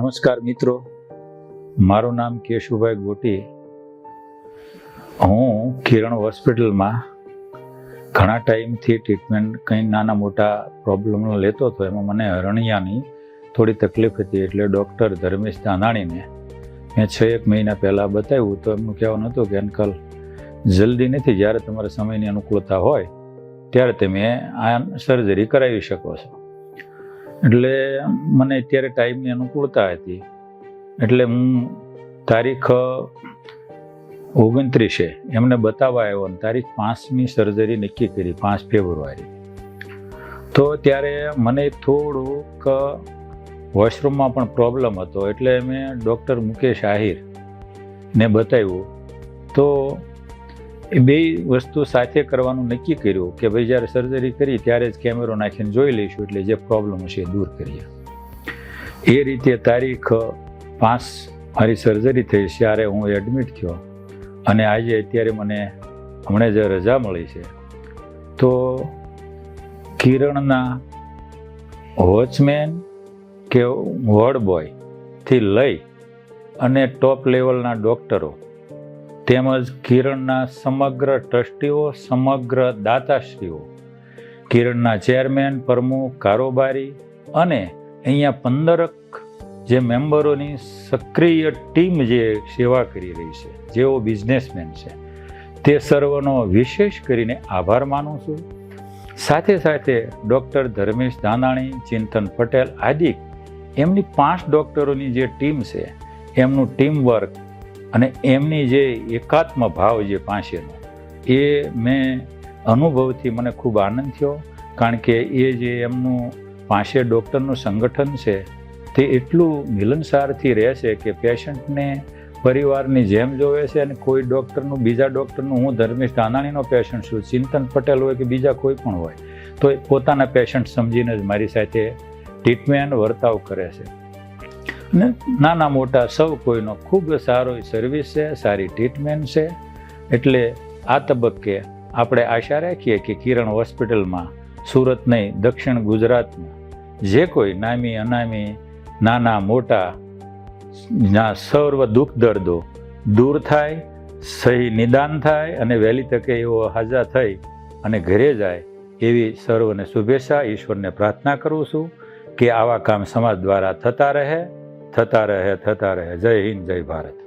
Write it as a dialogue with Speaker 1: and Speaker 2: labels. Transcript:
Speaker 1: નમસ્કાર મિત્રો, મારું નામ કેશુભાઈ ગોટી. હું કિરણ હોસ્પિટલમાં ઘણા ટાઈમથી ટ્રીટમેન્ટ કંઈ નાના મોટા પ્રોબ્લેમ લેતો હતો. એમાં મને હરણિયાની થોડી તકલીફ હતી, એટલે ડૉક્ટર ધર્મેશ દાનાણીને મેં 6-1 મહિના પહેલાં બતાવ્યું. તો એમનું કહેવાનું હતું કે અંકલ, જલ્દી નથી, જ્યારે તમારા સમયની અનુકૂળતા હોય ત્યારે તમે આ સર્જરી કરાવી શકો છો. એટલે મને અત્યારે ટાઈમની અનુકૂળતા હતી, એટલે હું તારીખ 29 એમને બતાવવા આવ્યો અને તારીખ 5મી સર્જરી નક્કી કરી, 5 ફેબ્રુઆરી. તો ત્યારે મને થોડુંક વોશરૂમમાં પણ પ્રોબ્લેમ હતો, એટલે મેં ડૉક્ટર મુકેશ આહિરને બતાવ્યું. તો એ બે વસ્તુ સાથે કરવાનું નક્કી કર્યું કે ભાઈ જ્યારે સર્જરી કરી ત્યારે જ કેમેરો નાખીને જોઈ લઈશું, એટલે જે પ્રોબ્લેમ હશે એ દૂર કરીએ. એ રીતે તારીખ 5 મારી સર્જરી થઈ, ત્યારે હું એડમિટ થયો. અને આજે અત્યારે મને હમણાં જ રજા મળી છે. તો કિરણના વોચમેન કે વોર્ડ બોયથી લઈ અને ટોપ લેવલના ડૉક્ટરો તેમજ કિરણના સમગ્ર ટ્રસ્ટીઓ, સમગ્ર દાતાશ્રીઓ, કિરણના ચેરમેન, પ્રમુખ, કારોબારી અને અહીંયા 15 જે મેમ્બરોની સક્રિય ટીમ જે સેવા કરી રહી છે, જેઓ બિઝનેસમેન છે, તે સર્વનો વિશેષ કરીને આભાર માનું છું. સાથે સાથે ડૉક્ટર ધર્મેશ દાનાણી, ચિંતન પટેલ આદિ એમની 5 ડૉક્ટરોની જે ટીમ છે, એમનું ટીમ વર્ક અને એમની જે એકાત્મ ભાવ જે પાસેનો, એ મેં અનુભવથી મને ખૂબ આનંદ થયો. કારણ કે એ જે એમનું 5 ડૉક્ટરનું સંગઠન છે તે એટલું મિલનસારથી રહે છે કે પેશન્ટને પરિવારની જેમ જોવે છે. અને કોઈ ડૉક્ટરનું, બીજા ડૉક્ટરનું, હું ધર્મેશ દાનાણીનો પેશન્ટ છું, ચિંતન પટેલ હોય કે બીજા કોઈ પણ હોય, તો એ પોતાના પેશન્ટ સમજીને જ મારી સાથે ટ્રીટમેન્ટ વર્તાવ કરે છે. અને નાના મોટા સૌ કોઈનો ખૂબ સારો સર્વિસ છે, સારી ટ્રીટમેન્ટ છે. એટલે આ તબક્કે આપણે આશા રાખીએ કે કિરણ હોસ્પિટલમાં સુરત નહીં, દક્ષિણ ગુજરાતમાં જે કોઈ નામી અનામી, નાના મોટા ના સર્વ દુઃખ દર્દો દૂર થાય, સહી નિદાન થાય અને વહેલી તકે એવો હાજા થઈ અને ઘરે જાય, એવી સર્વને શુભેચ્છા, ઈશ્વરને પ્રાર્થના કરું છું કે આવા કામ સમાજ દ્વારા થતા રહે. જય હિન્દ, જય ભારત.